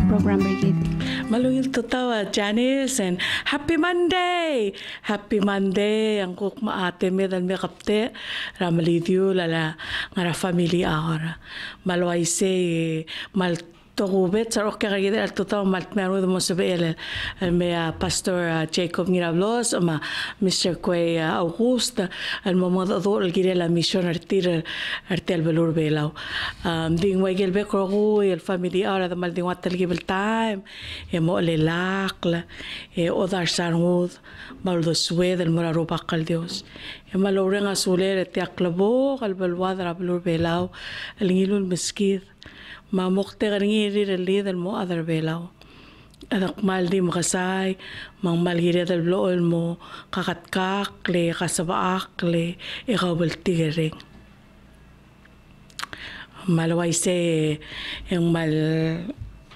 program rigid. Malungil tutawa, Janice, and Happy Monday! Happy Monday! Ang kuk maate me dan me kapte, ramalidyo lala, ngara familia ahora. Malway se, mal Tokubet sa okay kagida al tutaw maltmeru mo sabi me Pastor Jacob Mirablos ama Mr. Quay Augusta al momod ador al gire la mission artil balur belaw ding wagel be krogu el familia ara da mal ding watal gibel time mo le lakla odar sarmud mal do swed el moraro bakal dios maloreng asule te aklabo al balwadra balur belaw al ngilul meskid ma mokte garingiri reli del mo adar belaw adak mal di makasay mang malgiri del blool mo kakatkak le kasabaak le ikaw baltigering malaway se yung mal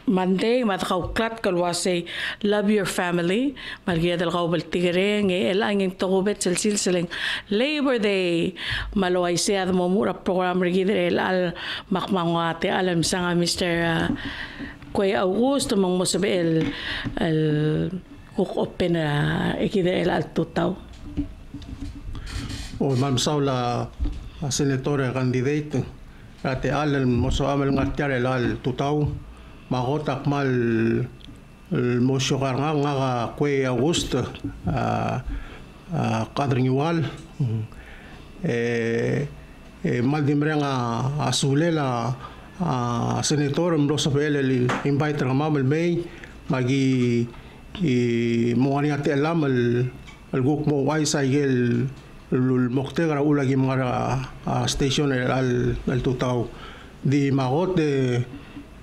Monday, matakauklat kalwasay love your family. Malgiya dal kaw baltigering elang yung tukubet silsiling Labor Day. Malaway siya mo mura program rigid al makmangwate alam sa nga Mr. Quay Augusto mang mo sabi el cook open ikida al tutaw. O Ma'am Saula senator candidate ate alam mo so amal ngatya al tutaw. Makotak mal mosyo nga Quay Augusto kadring iwal mal dimre nga asule la senator mlo sa PL invite nga mamal may magi mo ani ate alam al guk mo wai sa gel mokte gara ulagi mga station al tutaw di makot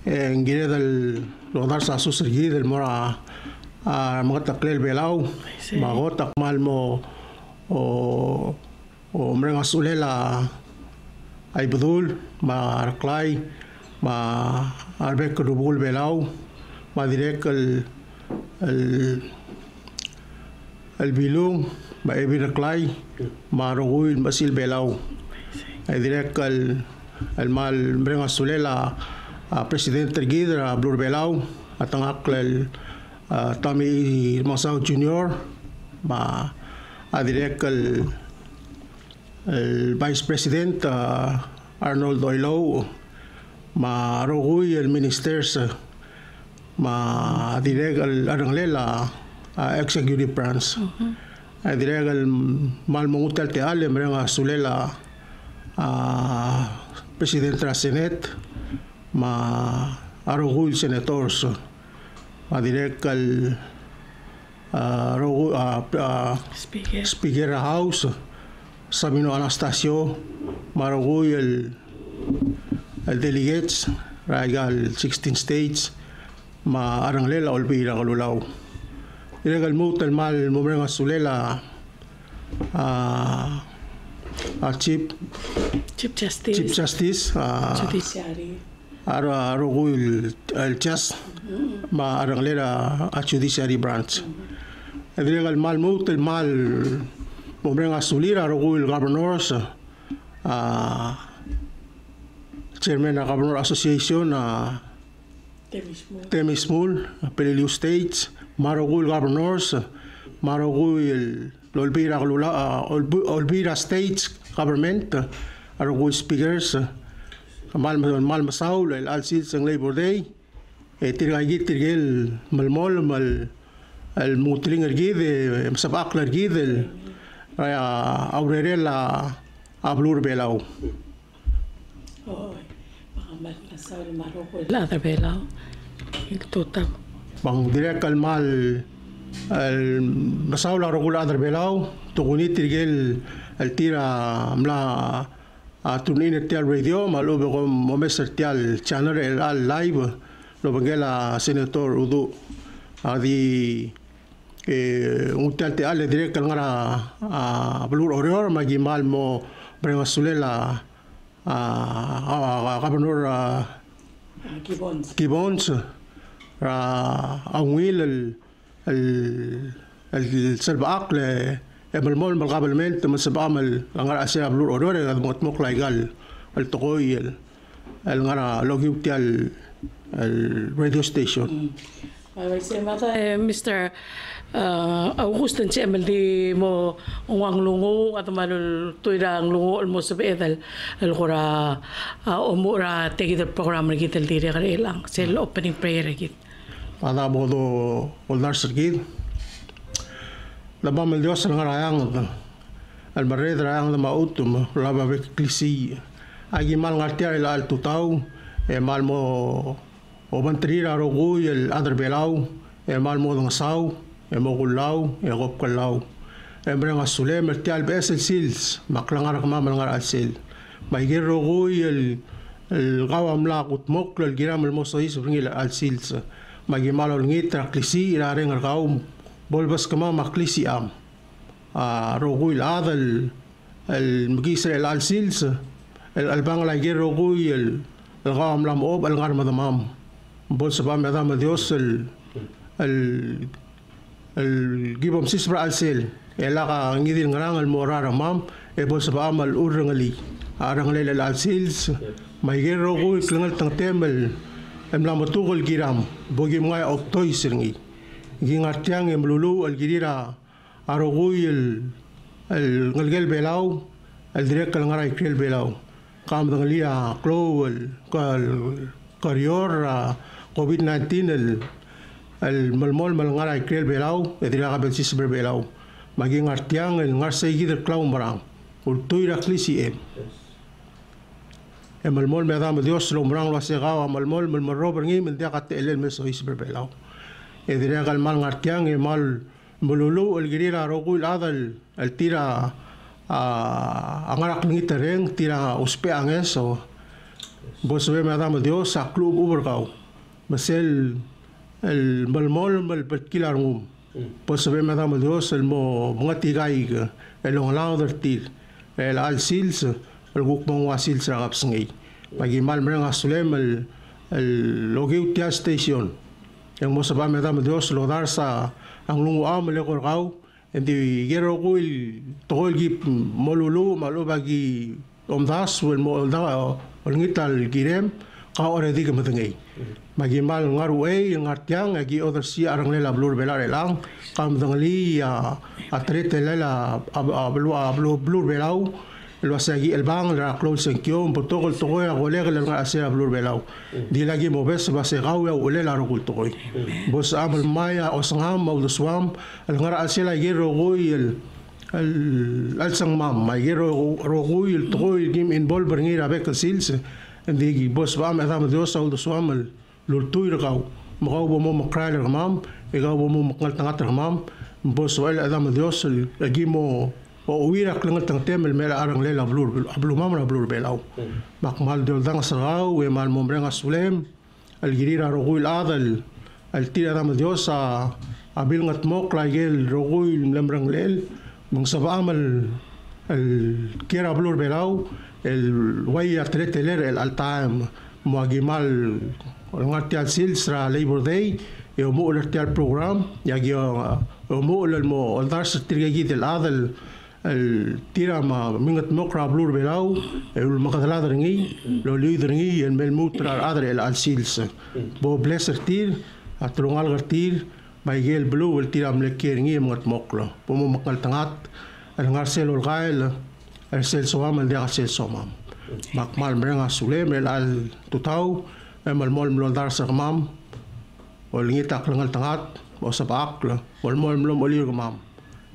en gire del lodar sa susrigi del mora mga taklel belaw magotak mal mo o mga sulela ay budul marklay ma arbek rubul belaw ma direk el bilung ma ebiraklay ma rugul masil belaw ay direk el mal mga sulela Presidente Gidra Blur Belaw at ang aklel Tommy Masaw Jr. Direk el Vice President Arnold Oilo Roguy el Ministers direk el Aranglela Executive Branch direk el Malmungutel Teale Mrenga Sulela Presidente la Senate arugul senators direk al Speaker House Sabino Anastasio marugul el delegates ragal 16 states aranglela olbira kalulaw direk al mutal mal mumrenga sulela Chief Justice Judiciary arugul el chas aranglera a judiciary branch direk al mal mut el mal momrenga sulira arugul governors chairman of governor association Temismul Peleliu states marugul governors marugul Olvira states government arugul speakers mal masaul el alsid sang Labor Day tirgay tirgel malmol mal el mutling ergid sabak ergid el aurerela ablur belaw mal masaul maroko la belaw total bang direk al mal el masaul arugul adar belaw tugunit tirgel el tira mla tunin tial radio malubo ko momeser tial channel al live lo bangela senator udu adi un tial te ale direct ngara blur oror magi mal mo brenga sulela governor Gibbons awil el selbaak le Emalmol malkabalment masabamal ang asya blur orore at mokla igal al tokoy el ngara logiw tial الراديو ستيشن. Mr. Augustin si MLD mo uwang lungo at malul tuirang lungo mo sa beedal alkura umura tegid program rigit el dire kare lang sel opening prayer rigit. Ada bodo oldar sergid. Laba mal Dios ang rayang al barre rayang ma utum laba beklisi. Agi mal ngartia ila al tutau e mal mo o bantrira rogo el adar belau e mal mo ng saw e mo kulaw e gop kulaw e breng asule mertial besel sils maklangar kama malangar alsil may rogo el gawam la kutmok el giram el mosais bringil al sils may malo ngitra klisi ira reng gaum bolbas kama maklisi am rogo el adal el mgisre el al sils el albang la rogo el gawam lam ob el ngar madamam bol sa pamay dama Dios el gibom sisbra al sel ela ka ngidil ngarang al morara mam e bol sa pamal urangali arang lele al sils may gero ko iklangal tang temel em la matugol giram bogi mga oktoy sirngi gingartiang em lulu al girira arogoy el ngalgel belaw el direk kal ngaray krel belaw kam dangalia klo kal karior COVID-19 el malmol malangaray krel belaw edira ka bensis belaw maging artiang el ngarsay gider klaw marang ultoy raklisi malmol medam Dios lomrang lo segawa malmol malmaro berngi mendia ka telel meso isber belaw edira kal mal ngartiang mal mululu el girira rogul adal el tira angarak ngitereng tira uspe angeso boswe medam Dios sa klub uberkaw masel el malmol mal perkilar ngum posebe madam Dios el mo ngatigay el onlaw dertir el al sils el gukmong wasil sa kapsngay pagimal merang asulem el logiw tia station yang mo sabay madam Dios lodar sa ang lungo am le korgaw endi gero ko il tol gip molulu malo bagi omdas wel mo da ngital girem ka already ka matangay magimal ngaruay ngartiang agi other si arang lela blur belar elang kam dangali atrete lela blur belau lo sagi el bang la close senkyo protocol toy a goleg la asia blur belau di lagi mo bes ba se gaw ya ulela rogul toy bos amal maya osngam mau swam el ngara asia la gero goy el sang mam ma gero rogoy el toy gim involver ngira bek sils ndi bos ba ma dam Dios au swam lurtuy rakaw makaw mo makral ramam ikaw mo makal tangat ramam bos wal adam Dios lagi mo o uwira klangal tang temel mela arang lela blur mam na blur belaw makmal dol dang saraw we mal mo breng asulem al girira rogul adal al tira adam Dios abil ngat mo klagel rogul lamrang lel mong sabamal al kira blur belaw el way atleteler el altam muagimal ngartial sils ra Labor Day e mo ulertial program yagi mo ulal mo aldar sa tirgagi del adal el tira ma mingat mokra blur belaw e ul makadala dringi lo lidringi el mel mutra adal el al sils bo blesser tir atrungal gartir baigel blue el tira mlekeringi mingat moklo po mo makal tangat el ngarsel ul gael el sel somam el dia sel somam makmal merenga sulem el al tutau malmol mlondar sa kamam o lingitak langal tangat o sa paakla malmol mlom olir kamam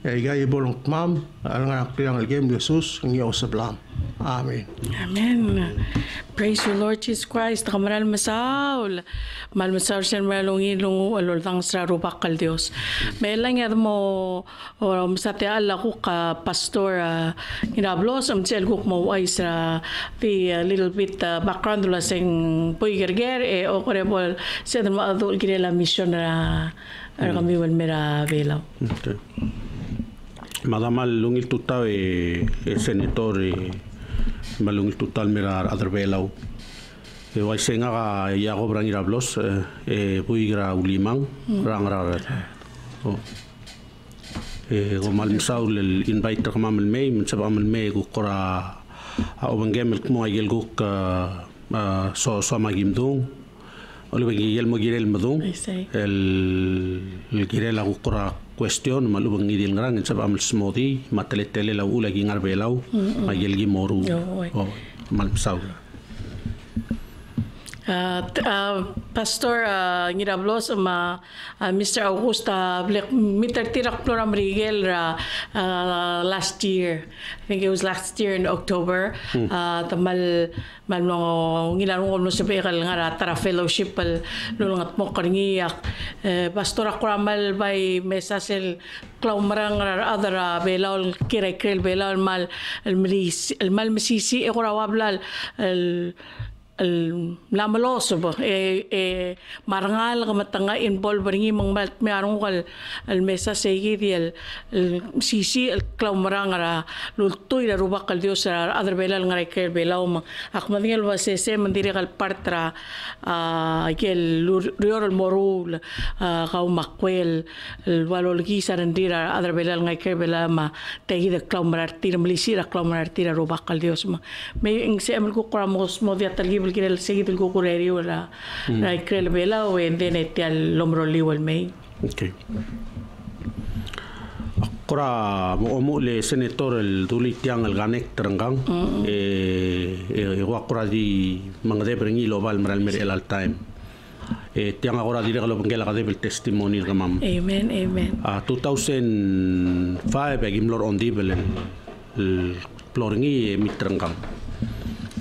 e gay bolong tamam alang ang game Jesus ng iyo sa blam. Amen. Amen. Praise you, Lord Jesus Christ. Kamaral masaul. Mal masaul siya malungi lungo aloltang sa rubakal Dios. May lang yan mo sa tiala ko ka pastor inablos am tiel ko mo ay sa the little bit background la sing puy gerger o korebol sa mo adul ginela mission ra kami wal mera velaw. Okay. Madamal lungil tutaw senator malungil tutal mera adrabelaw way senga ka Jacob Rangirablos puigra ulimang rangra gomal misaul el invite kamam el may msaba el may ko kora obangem el mo ayel guk so magimdung Olo bagi mo girel madung. I see. El girel aku kora question malu bangi dil ngarang sa amal smoothie matele la ula gi ngar belau magel gi moru. Oh mal saula. Pastor ngirablos ma Mr. Augusta blek mitar tirak ploram rigel last year. I think it was last year in October. Tamal no ngilarong no sabi kal ngara tara fellowship pal lulungat mo karngiyak. Pastor akramal by mesasel klaumarang other belal kiray krel belal mal el mal masisi ekorawablal lamaloso ba marangal kamatanga involve ringi mang mayarong kal al mesa segi el sisi el klaumaranga lultoy la rubak kal Dios other belal ngaray kel belaw mang akmadingel wasese mandiri kal partra el rior el morul kau makwel el walolgi sarandira other belal ngaray kel bela ma tegi de klaumarar tira melisira klaumarar tira rubak kal Dios mang may ingse amel ko kramos mo dia talgi el seguir el cucurerio la creel vela o en denete al lombro liwal may. Okay. Kora mo le senator el dulitiang el ganek teranggang wakora di mga debrengi lo val maral mer el all time. Tiang agora dire kalau pengela kade bel testimoni kamam. Amen, amen. 2005 agimlor ondi bel el ploringi mitranggang.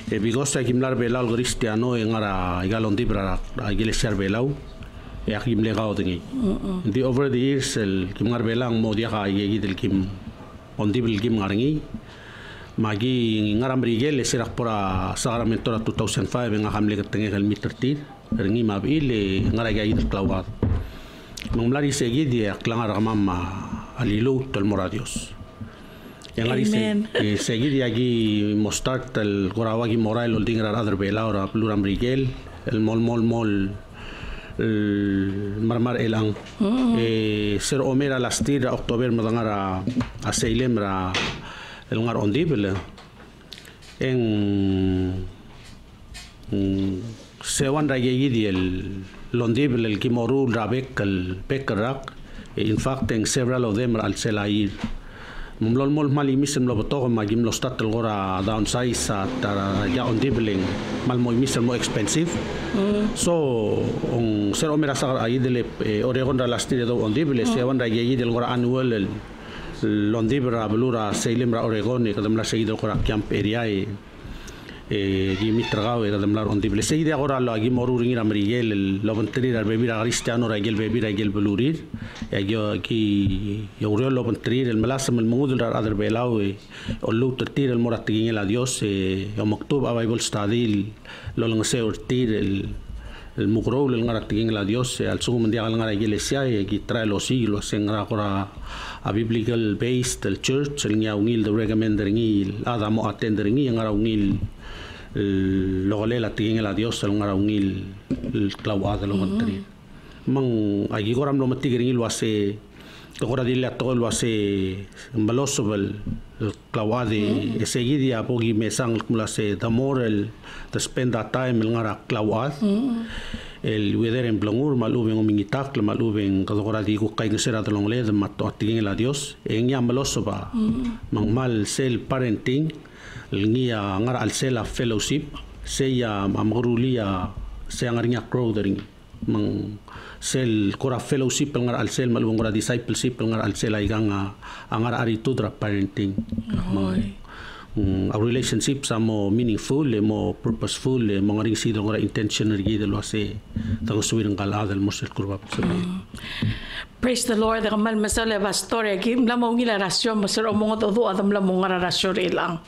Because agimlar belal cristiano engara igalon dibra iglesia belau agim legao dingi. Over the years el kimar belang mo dia ka yegi del kim ondibel kim ngarangi magi ngaram rigel serak pora sagramento 2005 nga hamle ketenge el mitrtir ringi mabile ngara yegi del clauat. Mamlari segi dia klangar mama alilu tol moradios. Yang hari seguir aquí mostrar el gorawagi moral el dingra other bela ora pluram rigel el mol marmar elang ser omera lastir october madangara a seilembra el ngar ondibel en sewan rayegi di el londibel el kimoru rabek el pekrak in fact en several of them al selair mumlol mol mali misem lo boto magim lo stat el gora downsize at ya on dibling mal mo misem mo expensive so on ser omera sa ahí del Oregon da lastir do on dible se van da yegi del gora annual el londibra blura seilembra Oregon e kadam la seguido gora camp area gi mitragao e kadam la on dible seguide agora lo agi moruring ramrigel lo ventrir al bebir cristiano ragel bebir agel blurir yo aquí yo lo ventrir el malasam el mungud el other belao o lo tir el moratigin el adios yo maktub a bible study lo langse urtir el mugro el ngaratigin el adios al sugo mundial ngara iglesia y aquí trae los siglos en agora a biblical based el church el nya ungil de recommending il adamo attending ngara ungil lo le la tigin el adios el ngara ungil el clauad lo ventrir mang agi goram lo matigiring lo hace gora dile a todo lo hace baloso el clauade seguidia pogi mesang la se damor el the spend that time el ngara clauad el weather en blangur maluben mingitak maluben gora di ko kay sera de longle de mato tingin el adios en ya baloso ba mang mal sel parenting el ngia ngara al sela fellowship se ya amrulia se ngarinya crowdering mang sel kora fellowship ngar al sel malung kora discipleship ngar al sel ay gang angar attitude ra parenting our relationship samo meaningful mo purposeful mo ngaring sido ngara intentional gid lo ase tango suwirang kala del mosel kurba Praise the Lord. Kamal masala pastor kim la mo ngila rasyon masar omong todo adam la mo ngara rasyon ilang.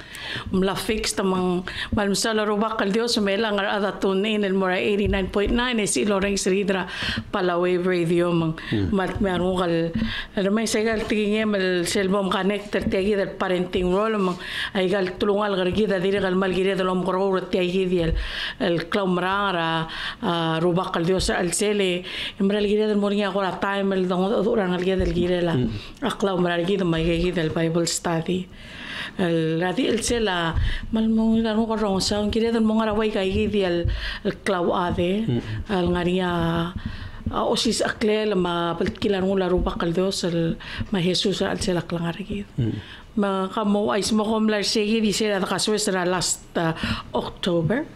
Mla fix tamang mal masala robak kal Dios melang ara tunin el mora 89.9 es iloreng sridra Palaway radio mang mat meron kal may segal tingin el selbom connector tegi del parenting role mang ay gal tulungal gargida dire gal mal gire del omgro tegi el clamra robak kal Dios al sele imral gire del moringa gora time el orang alguien del gire la akla umrar gide may gide del Bible study radi el sela mal mo na ko rong sa kire don mo ngaraway kay gidi el klaw ade al ngaria osis akle ma balkilan mo laro bakal dos el ma Jesus al sela klangarigi ma kamo ay mo komlar sige di sela kaswes ra last October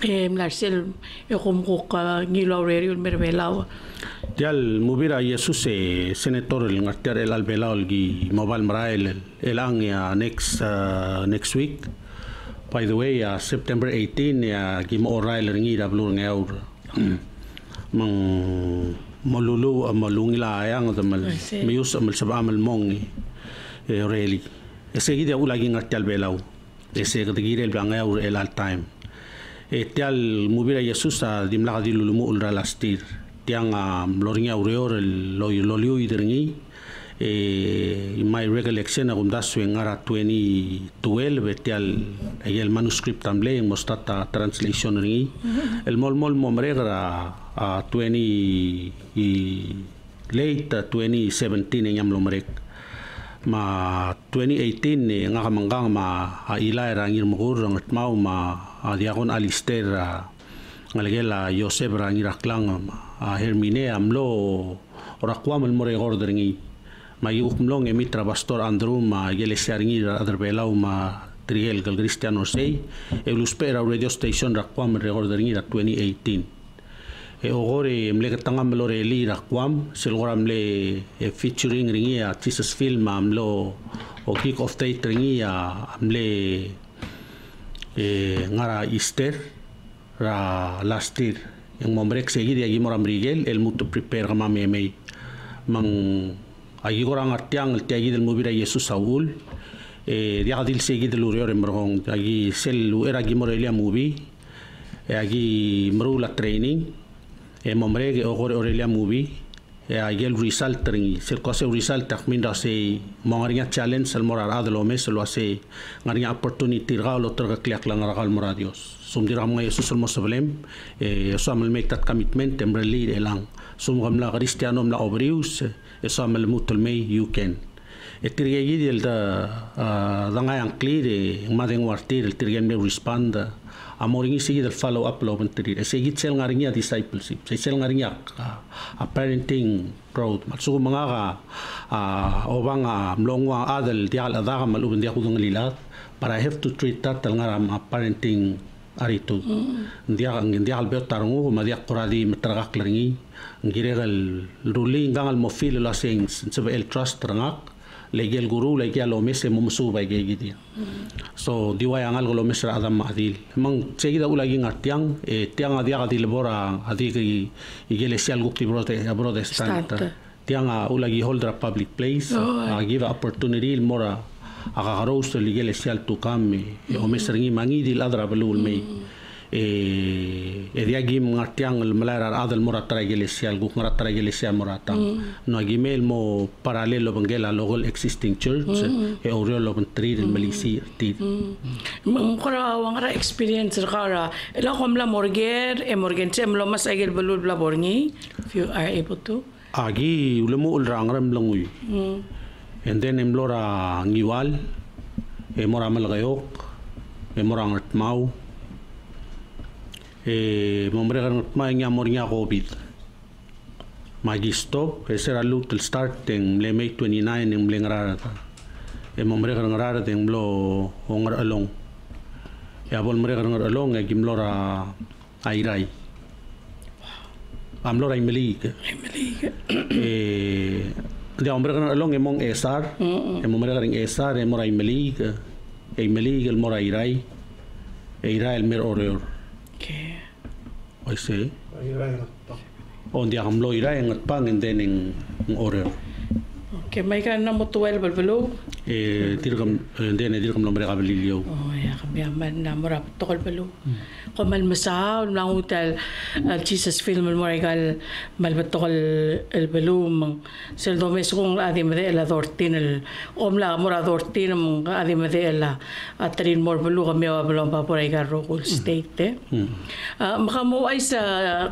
mlarsel ko ngilo rerio mervelaw Tial mubira Jesus senator el ngartiar el albelao gi mobile marael el ang next week. By the way, September 18 gi mo orail ringi da blur ngaur. Mang malulu malungila ayang da mal mius mal sabamal mong really. Ese gi da ulagi ngartial belao. Ese gi el bangaur el all time. Tial mubira Jesus dimla di lulumu ulra lastir. Tiang loringa ureor loliu iderngi in my recollection agum dasu ngara 2012 tial el manuscript amble mostata translation ringi el mol momregra 20 late 2017 ngam lomrek ma 2018 nga kamanggang ma ila rangir mugur ngat mau ma diakon alister ngalegela Joseph rangiraklang Hermine amlo orakwam el more orderingi ma yukumlong emitra pastor Andrew ma iglesia ringi aderbelau ma triel gal cristiano sei e luspera radio station rakwam el orderingi 2018 ogore mle katanga mlore li rakwam silgora mle featuring ringi Jesus film amlo o kick off date ringi amle ngara Easter ra last year yang momrek segi dia gimora Miguel el mutu prepare kama meme mang agi orang artiang el tiagi del mubira Jesus Saul dia kadil segi del urior emrong agi sel era gimora elia movie agi mrula training momrek ogore orelia movie agi el result ringi sel kose result takminda se mongaringa challenge sel morar adlo mes lo ase ngaringa opportunity galo terga kliak lang ragal moradios sumdira mga Jesus almost problem so amal make that commitment embrali elang sumgam la cristiano la obrius so amal mutul may you can etirgegi del da ngayang clear madeng wartir el tirgem me respond amoringi sigi del follow up lo bentir sigi sel ngaringa discipleship sel ngaringa a parenting proud matsu mga obang mlongwa adal dial adaga malubin dia kudung lilat but I have to treat that ngaram parenting aritu dia albert tarungu ma dia quradi matragak leringi ngiregal ruli ngangal mofil la sing sebe el trust rangak legel guru legel lo mese mumsu ba gidi so diwa yangal lo mesra adam adil mang seguida ulagi ngartiang tiang adia adil bora adi iglesia gukti protestant tiang ulagi hold a public place give opportunity mora agaros el iglesia to come o mesringi mangidi ladra belul mei dia gim ngartiang el malara adal mora tra iglesia guk ngara tra iglesia morata no gimel mo paralelo bangela local existing church oriolo bantri el malisi ti mangkara wangara experience kara ela komla morger morgen semlo mas agel belul bla borngi if you are able to agi ulemu ulrangram langui and then emlora ngiwal mora malgayok mora ngatmau momre ngatmau nya mornya covid magisto esera lutul starting le May 29 em lengrara momre ngarara teng blo ongar along bol momre ngar along gimlora airai amlora imelig dia hombre kan along emong esar momre kan esar mora imelig el mora irai el mer oreur okay I say on dia amlo irai ngat pang and then en oreur okay may kan na mo 12 balbalo dirgam then dirgam nombre kabelilio ya kami man na mora tokol balo komal masa lang utal Jesus film mo regal malbatokol el belum sel domes kung adi made la dortin el omla mora dortin mong adi made la atrin mor belu kami wa pa por regal local state makamo ay sa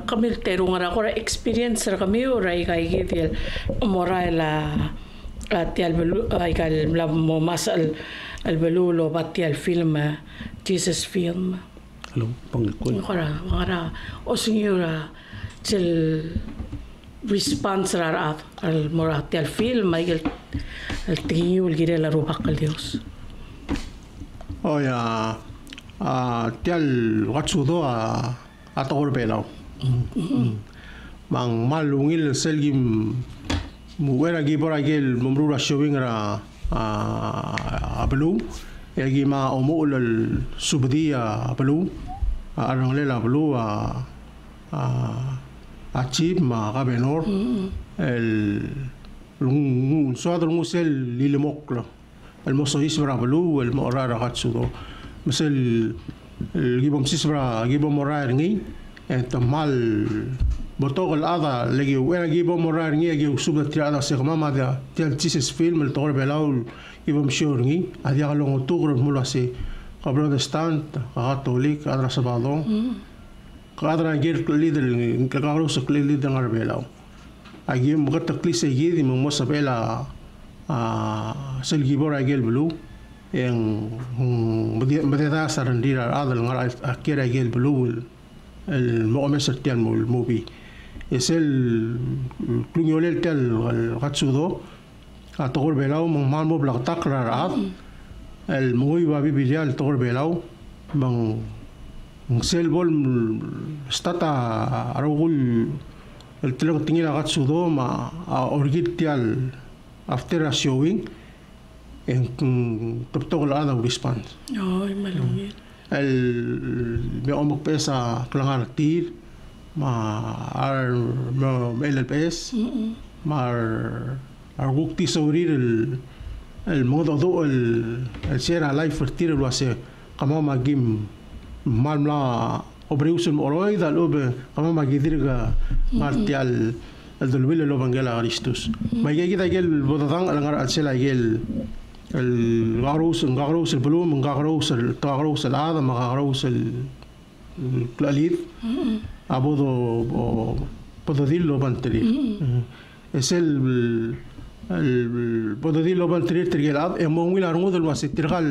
kamil tero nga ko experience ra kami ora kay gidel mora la Ati ikal mo masal albalulo pati al film Jesus film. Hello, pangkul. Ngara o senyora til response rarat al morati al film ikal al tingin ul gira la rupak al Dios. Oh ya, tial watsudo atokor pelaw. Mang malungil selgim muwera gibora gel mumrura showing ra ablu yagi ma omul al subdiya ablu arang lela ablu achib ma gabenor el lung suadro musel lilimoklo el mosois bra ablu el morara hatsudo musel el gibom sisbra gibom morar ngi entamal botog el ada legi wera gibo morar ngi gi subda tirada se mama da tel tises film el tor belaul gibo mshor ngi adia long otugro mula se protestant catholic adra sabadon kadra gir líder en kagaro se líder ngar belau agi mugat klise gi di mo sabela sel gibor agel blu en بدأ سرندير هذا الغرض أكيد أجيل بلو المؤمس التال الموبي يسال كلونيول تال الغتسودو أتقول بلاو من مال مبلغ تقرر عاد الموي بابي بيجال تقول بلاو من سيل بول استطاع أقول التلقى تنيل غتسودو ما أورجيت تال أفتر شوين en kaptol ada response Ay, malungit. May omok pesa klangan tir ar LLPS mar argukti saurir el modo do el sera life fertir lo hace kama magim malmla obreusul oroy da lobe kama magidirga martial el dolbile lo bangela Christus magigi da gel bodadang alangar alsela gel الغروس البلوم الغروس الطاغروس العظم الغروس القليل أبوذو بدوديلو بنتري es el بدوديلو بنتري ترجع الأب أمويل أرمود الواسط ترجع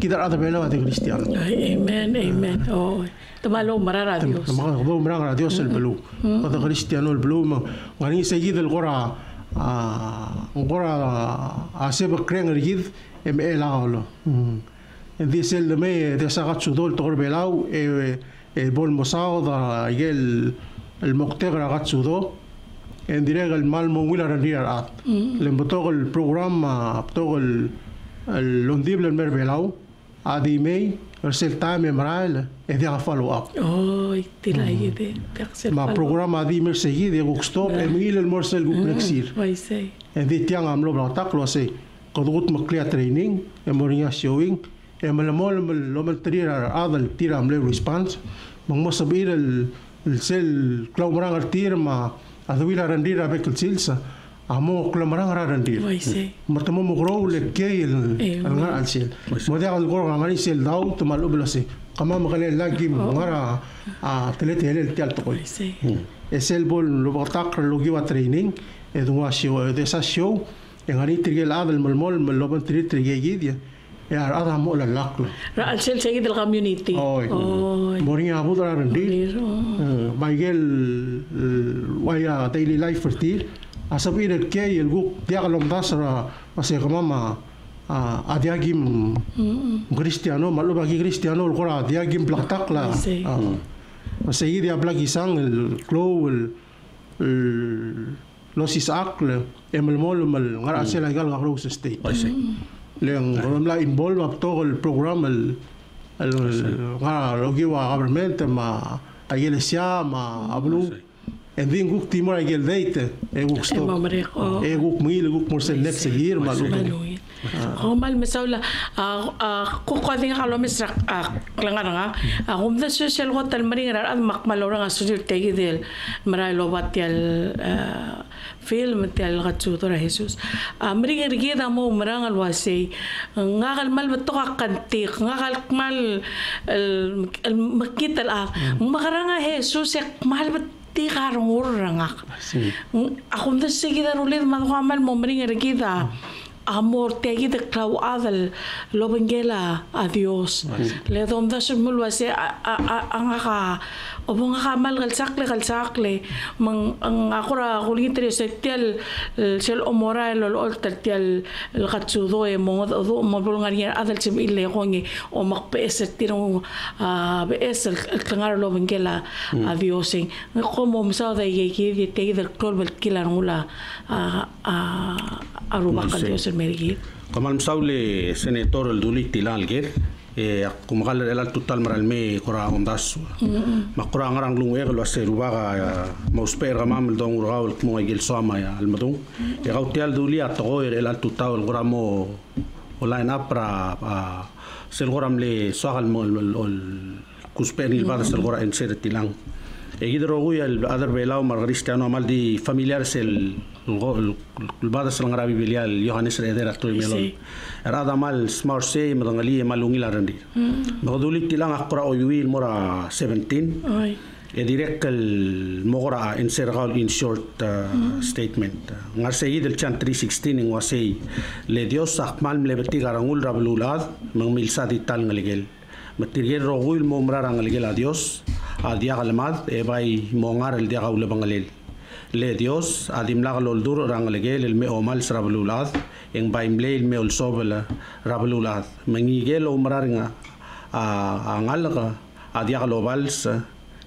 كده هذا بينما ده كريستيان آمين أوه تمالو مرارا ديوس تمالو مرارا ديوس البلو هذا كريستيانو البلو غني سيد القرى غورا أسيب كرين رجيد لاولو ديس المي دساقات سودول تقول بلاو بول مساو دا يجل المقتغر غات سودو ان ديريغ المال مويل رندير ات لم بتوغ البروغرام بتوغ اللونديبل المر بلاو ادي مي ارسل تايم مرايل ادي فولو اب اوه تلاقي دي تغسل ما بروغرام ادي مر سيجي دي ستوب اميل المرسل بنكسير ويسي ادي تيان عملو بلا تاكلو سي قدوت مكليا تريننج اموريا شوينج املمول لومل ترير هذا التير عملو ريسبونس مو سبير السيل كلومران التير ما ادويلا رندير بك السيلسا امو كلومران رندير ويسي مرتمو مغرو لكي الغار السيل موديا الغور غاري سيل داو تمالو بلاسي كما مغلي لاجي مغرا تلاتي هلال تيال تقول السيل بول لو بتاكر لو جيوا تريننج ادوا شو ديسا شو يعني ترجع هذا الملمول من لو بنتري ترجع جديا يعني هذا مو اللاقل رأى شيء سيد الكوميونيتي موريا أبو درا رندي بايجل ويا ديلي لايف فرتير أسابير الكي الجوك ديالهم داسرا بس يا كمان أدياجيم كريستيانو مالو باقي كريستيانو القرا أدياجيم بلاكتاكلا بس يجي بلاكي سان الكلو los isakle emelmol mal ngara sela gal ngaro state leng romla involve up to el program el ngara logiwa government ma iglesia ma ablu en din guk timor agel date e guk stop e guk mil guk morsel net seguir mal mal mesawla ko kading halo misrak klangara nga humda social hotel maringa ad makmalora nga social tegidel maray lobat yal film tial gatsutora Jesus maringa rigida mo marangal wasi ngal mal batoka kantik ngal mal makita makaranga Jesus yak mal ti karong urangak ako nda sige da ulit man ko amal mo maringa rigida amor te agi de clau adal lo bengela a Dios le donda semul wase angaka obong kamal galsakle mang ang akora kulitre setial sel omora el tertial el gatsudo e mo do mo bulgaria adal sim ille kongi o makpe setiro bees el klangar lo bengela a Dios como msa de yeki te del klol kila ngula a rubaka Dios el merigir Kamal msaule senator el dulit tilalger como galer el total maralme kora ondas makora ngarang lungue lo serubaga mosper gamam dong raul mo igil sama ya almadung e gautial duli atoir el total gramo online apra sel goram le sogal mol kuspen il bada sel gora en ser tilang e gidro guya el adar belao mar cristiano amaldi familiares el bada sel ngara bibilial Johannes Reder ato melon era mal smart say madangali malungi la rendir magduli tilang akra oyuil mora 17 e direct el mogora en sergal in short statement ngar seguid el chan 316 en wasei le dios akmal le betigarangul rablulad mangmil sadital ngaligel matirger roguil momrar ngaligel a dios a diagalmad e bay mongar el diagaul bangalel le dios adimlag loldur rangaligel el me omal rablulad en baimle el me olsobel rablulad mangigel omrar nga a ngalga a diagalobals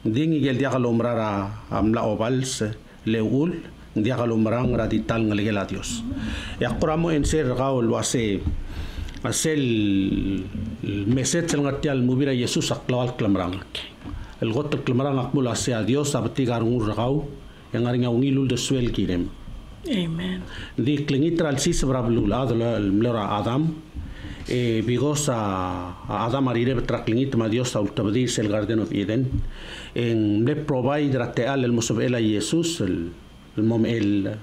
dingi gel diagalo mrara amla ovals leul diagalo mrang radital ngaligel a Dios ya quramo en ser gaul wase asel meset el ngatial mubira Jesus aklawal klamrang el got klamrang akmul ase a Dios abtigar ngur gau yang aringa ungilul de suel kirem amen di klingitral sis brablul adla el mlora adam bigos a Adam arire betraklingit ma Dios al tabdis el Garden of Eden en le provide rateal el musabela Jesus el mom el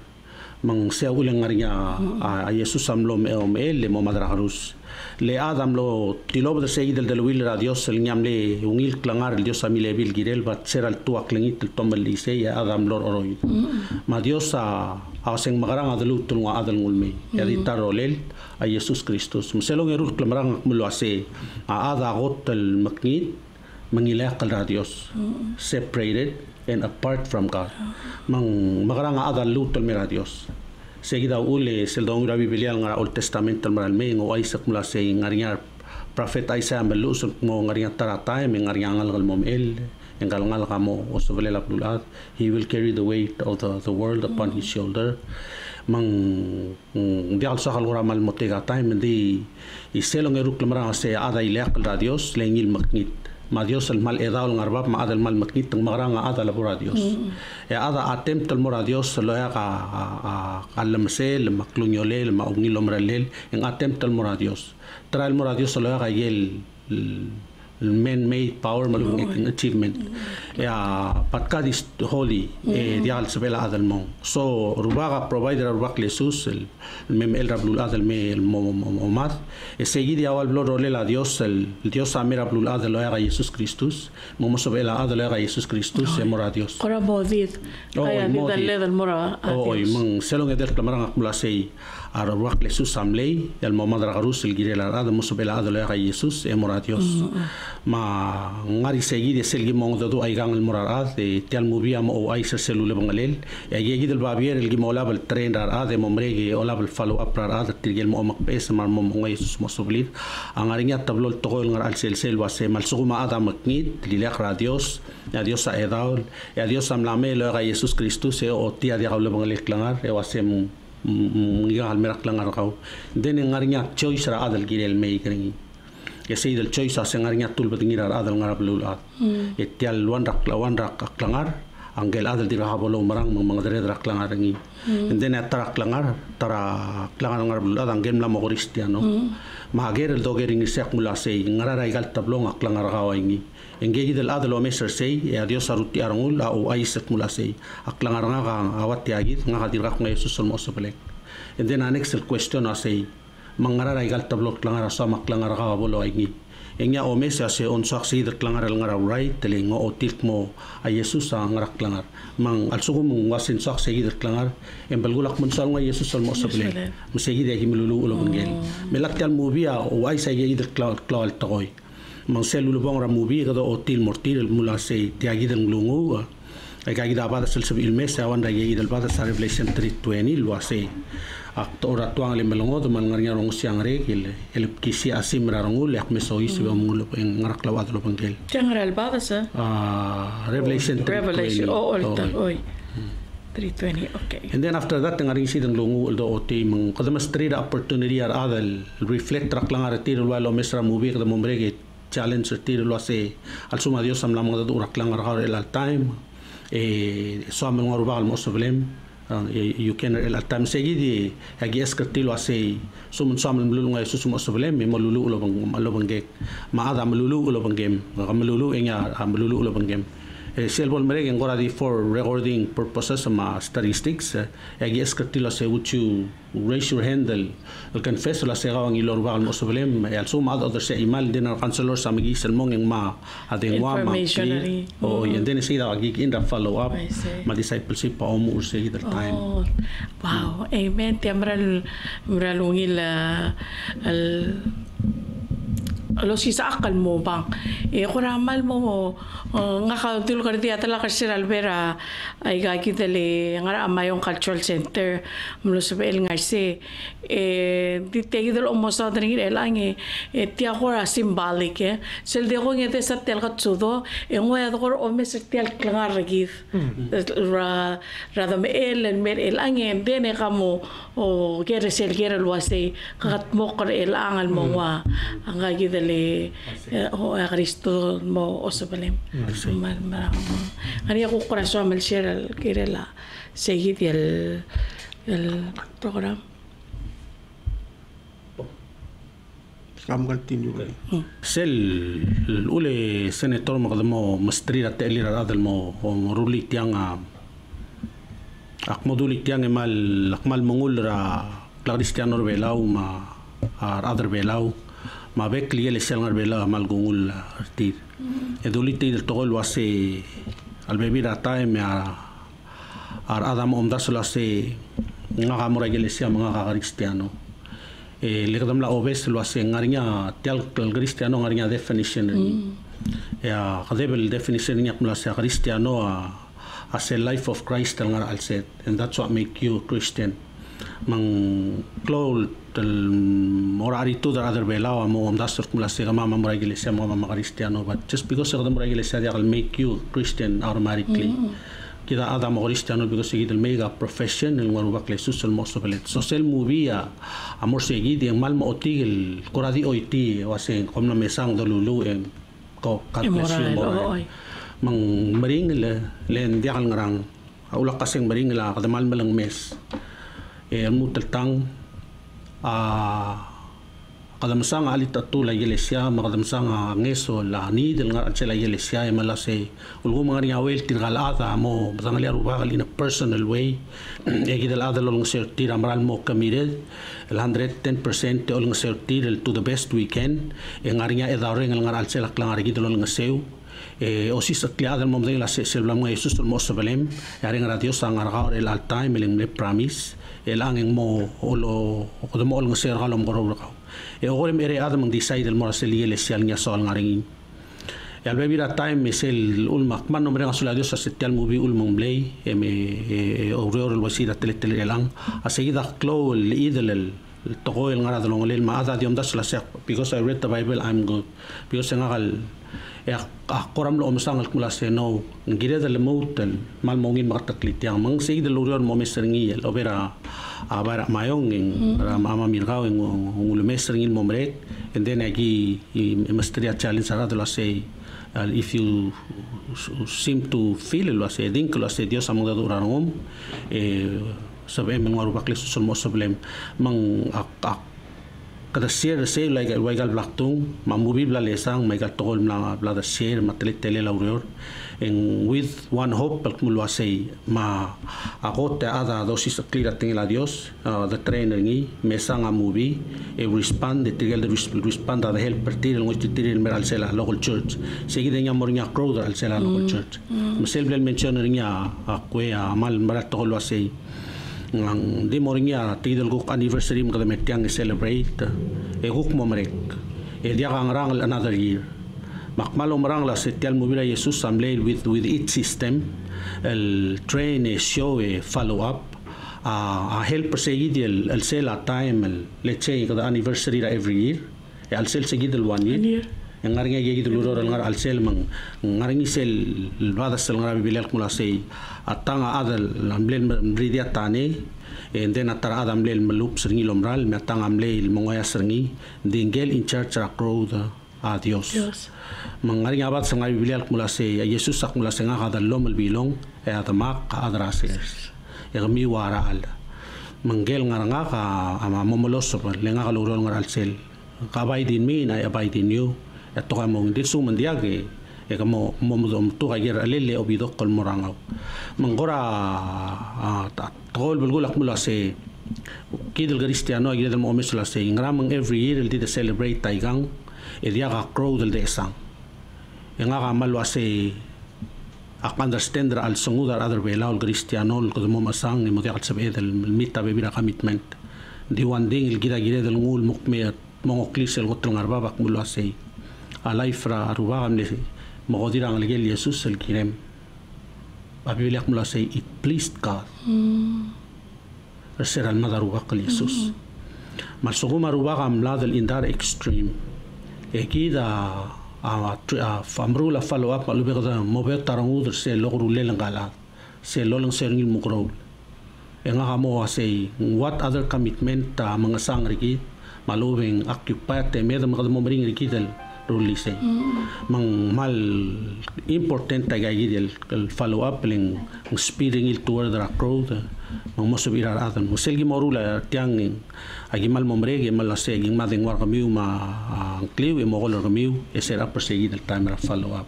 mang seul ngarinya a Jesus amlo el le momadrarus le Adam lo tilob de seguid del will a Dios el ñamle ungil clangar el Dios amile bil girel bat ser al tu aklingit el tombel lise ya Adam lor oroy ma Dios a seng magarang adalu tunwa adal ngulme ya ditarolel a Jesus Kristus mselong erul klamrang mulo ase a ada got el maknit mangilaq al Dios separated and apart from God mang magarang adal lutul mera Dios seguida ule sel dong Biblia nga Old Testament al maralme ngo Isaac mula se ngarinya prophet Isaiah melus mo ngarinya taratay me ngarinya ngal mom el engal kamo osovele la plulat he will carry the weight of the world upon his shoulder mang dial sa halora mal motega time di iselong eruk lamra se ada ilaq la Dios lengil maknit ma Dios el mal edal ngarbab ma adal mal maknit ng maranga ada la pura Dios ya ada attempt el mora Dios lo ya ka alamsel maklunyolel ma ungil omralel en attempt el mora Dios tra el mora Dios lo ya yel man-made power malung achievement ya patkadis holy dial sebela adal mong so rubaga provider rubak Jesus el mem el rablul adal me el momad seguidi awal blorole la Dios el Dios amera blul adal lo era Jesus Kristus momo sebela adal era Jesus Kristus e mora Dios ora modid kaya didal del mora oy mang selong edel klamarang akmula sei arwak Jesus amlei el momad ragarus el girela adal mo sebela adal era Jesus e mora Dios ma ngari seguidi selgi mong do ay gang el morarad de tial movia mo ay ser selule bangalel ya yegi del babier el gimola bal train rar de momregi ola bal follow up rar tigel mo makpes mar mo ngay sus mo sublir angarinya tablol togol ngar al sel wase mal suguma adam maknit lilak radios ya Dios a edaul ya Dios amlame lo ga Jesus Kristus e o tia dia gawle bangalel klangar e wase ngiga al merak klangar kaw den ngarinya choice ra adal girel mei kringi ya seid el choice asengarinya tul batingira adal ngarablu at etial wanrak klangar angel adal dira habolo marang mga dere drak klangar ngi then atara klangar ngarablu at angel la mo cristiano mager el dogering isek mula sei ngarara igal tablong aklangar gawaingi engegi del adal o meser sei ya Dios aruti arangul au Isaac mula sei aklangar nga awat yagit nga dirak ng Jesus mo sobelek and then next question asay mangarara igal tablok klangar sa maklangar ka bolo ay Engya omesa se onsak si klangar al ngara right tele ngo otik mo a Jesus ang ngarak klangar mang alsugo mong wasin sak se klangar embelgulak mun sal nga Jesus al mo sable musegi de himlulu ulo bangel melaktal movia o ay sa yid klawal toy mang selulu bang ra movie kada otil mortil mula se tiagi del lungu ay kagida bada sel sabil mes awan da yid al bada sa Revelation 3:20 lo se aktora tuang le melongo to man ngarnya rong siang re el kisi asim rarongul yak meso isi ba mulo en ngarak lawat lo pangkel General bada sa Revelation 3:20 oy 3:20 okay and then after that ngari si dang lungu do oti mang kadamas trade opportunity ar adal reflect rak lang ar tiro lo mesra movie kada mombrege challenge tiro lo se al suma dios am lam ngada rak lang ar el time so am ngorubal mo soblem you can al time seguidi agi eskertilo ase sumun samul lulu ngai susum soblem me malulu lo bang gek ma ada malulu lo bang game malulu enya malulu lo bang game selbol mereg ngora di for recording purposes ma statistics agi eskertilo ase uchu raise your hand el confess la se gawang ilor bagal mo soblem al sum ad other se imal din al counselor sa magi selmong ng ma adeng wa ma o and then say da agi in the follow up ma discipleship pa omu se either time wow amen temral mralungil al lo si sa akal mo bang kuramal mo nga kauntil ko rin tala kasi Albera ay gagitali nga amayong cultural center mula sa el nga si di tegidal umosa rin elang tiya ko ra symbolic sel de ko ngete sa tel katsudo ngoy ko omes tel klangar gif ra da me elang dene kamo o kere sel kere luwase kakat mo ko elangal mo wa ang gagitali o Kristo mo osabalem ani ako corazón mal share kire la seguir el program sel ule senator mo mastrira telir adal mo ruli tiang akmoduli tiang mal akmal mongul ra Cristiano Belau ma other Belau ma bek liel sel ngar bela mal gungul artir edulite del togol wase al bebir ata me ar adam omdas la se nga gamora iglesia mga Cristiano le kadam la obes lo ase ngarinya tel Cristiano ngarinya definition ya kadebel definition nya mla se Cristiano as a life of Christ ngar al set and that's what make you Christian mang klol morari to the other bela mo dastor kula se gama mora iglesia mo mama Cristiano but just because of the mora iglesia they will make you Christian automatically kita ada mo Cristiano because seguid el mega profession el ngoro bakle social mo sobelet social movia amor seguid en mal mo otigel koradi oiti o ase komna mesang do lulu en ko katlesion mo mang maring le ndiakal ngarang ulak kaseng maring la kadamal malang mes mutal tang kadamsang alit atula iglesia makadamsang ngeso la ni del nga la iglesia malase ulgo mga ngawel tirgalada mo batangali aruba in a personal way egidal adalong sertir amral mo kamired el 110% olong sertir to the best we can ngarinya edawre nga alcela klang arigidal nga seu o si sa kliadal mo dela se blam nga Jesus mo sabalem yari nga Dios ang araw el all time el promise el angeng mo olo ko mo olong ser galom goro ka ore mere adam ang decide el mo sa iglesia nya sol nga ringin el bebira time el ulmak man nombre nga sula Dios sa setial movie ulmong blay aurora el wasira tele lang a seguida clo el idel el toko el nga dalong el ma ada diom das la sek because I read the Bible I'm good because nga kal koram lo omsang al kula se no ngire del motel mal mongin makataklit yang mang sig del urion mo mesringi el obera abara mayong ing mama mirgao ing ul mesringi mo mrek and then agi mastria challenge ara de la say if you seem to feel lo say think lo say Dios among da durangom sabe men waru bakle sul mo problem mang kada share say like waigal blaktung mamubi bla lesang maigal tol na bla da share matele tele laurior and with one hope palkmulwa say ma ako te ada dosis clear tingila Dios the trainer ngi mesanga movie e respond the tigel respond the help partir ngo titir mer al sela local church seguida nya mornya crowd al sela local church selbel mention nya akwe amal marat to lo say ngang di mornya tidal guk anniversary mo kadame tiang celebrate e guk mo marek e dia rangal another year makmalo marang la setial mobila Jesus amlay with its system el train e show e follow up a help seguir el sela time let's say the anniversary every year e al sel seguir el 1 year ngaringa yegi duluro ngar al sel mang ngaringi sel bada sel ngar bibilal kula sei atanga adal amlen bridia tane and then atara adam lel malup seringi lomral me atanga amle mongoya seringi dingel in church crowd a Dios. Mangaring abat sa nga bibilial mula sa Jesus sak mula sa nga kada lomel bilong e atamak adrases. E kami waraal. Manggel nga ka ama momolos pa lenga kalurol nga alsel. Kabay din mi na abay din you. Et to kamo hindi sumandiag e kamo momodom to kagir alele obidok kol morangaw. Manggora tol bulgulak mula sa kidel Cristiano agil mo mesla sa ngramang every year il did celebrate taigang e dia ka crowd del desang nga ka malwa se ak understand al sungudar other way laul Cristiano ko mo masang ni mo dia sabe del mita be bira commitment di one ding il gira del ngul mukme mo klisel gotro ngarbabak mulwa se a life ra ruwa amle mo godirang legel Jesus el kirem babilak mulwa se it pleased God ser al madaruwa kal Jesus masugo maruwa am la del indar extreme ekida famrula follow up malu bega mo be tarangudur se logru lelangala se lolang serngil mukrol enga mo say what other commitment mga sangrigi malubeng occupy te medam kad mo ring rikidel ruli say mang mal important tagayidel follow up ling speeding il toward the crowd mang mosubira adan muselgi morula tiang agimal momrege mal seging mading war kamiu ma kliu e mogol kamiu e será perseguir el timer follow up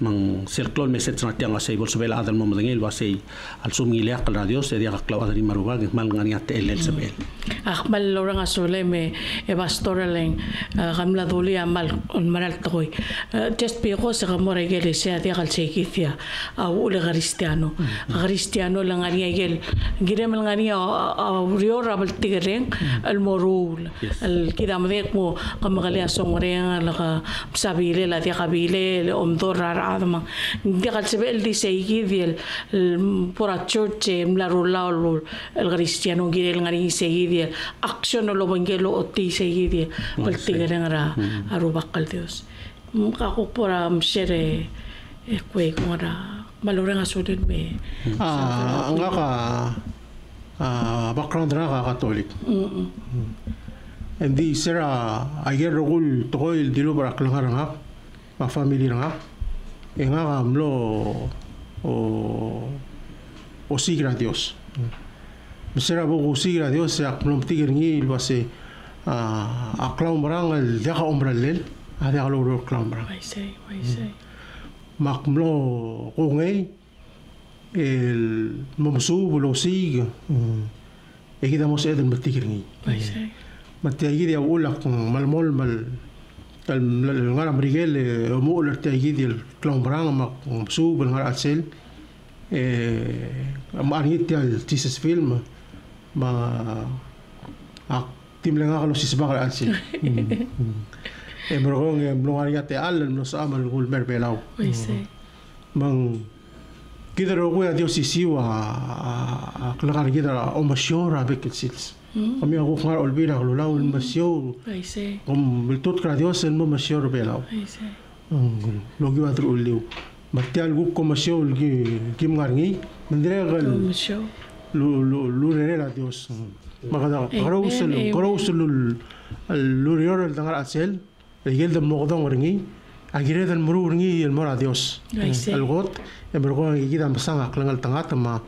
mang selklol message na tiang asay bolsubela adan mo madingel wasay al sumile akal radio se dia klaw adan marubag mal ngani at el sabel akmal lorang asole me e pastoraleng kamla duli amal on maral toy just piko sa kamorege le se dia kal sekifia au le cristiano langani gel girem langani rio rabal tigereng المرول الكذا مذيك مو قم غليا سمرين لقى سبيله لا ذي قبيله لأمدور عظمة دي قال سبيل دي سيجي ديال البورا تشورتش ملارولا الغريستيانو جيل الغري سيجي ديال أكشن لو بنجلو أتي سيجي ديال بالتيجرين را أروبا قلديوس مكاكو بورا مشري كوي كورا مالورين أسودن بي angaka background na Catholic. Hindi sira ayer rogul tokoy dilo barak lang nga ma family nga e nga kamlo o sigra Dios. Sira bo sigra Dios sa plom tigir ngi base aklaw marangal dia ka umbralel ada kaloro klaw marang. I say. Makmlo ko ngay el momsu bulosig e kita mo sa edel matikirngi matiyagi dia ulak malmol mal ngara brigel mo ulat tiyagi dia klombrang mak momsu bul ngara atsel maangit dia Jesus film ma tim lenga kalau sis bakal atsel e brogong blongaria te al no sa amal gul merbelau mang kita rogo Dios sisiwa kelakar kita omasyon rabe kitsils kami ako ngar olbira lulaw masyo biltot kra Dios el mo masyo belaw logi watru uliw matial gu komasyo kim ngarngi mandregal lu rera Dios magada karausul lurior dangar atsel egel de mogdong ngi agire del muru ngi el mora Dios el got berko kita masang aklangal tangat ma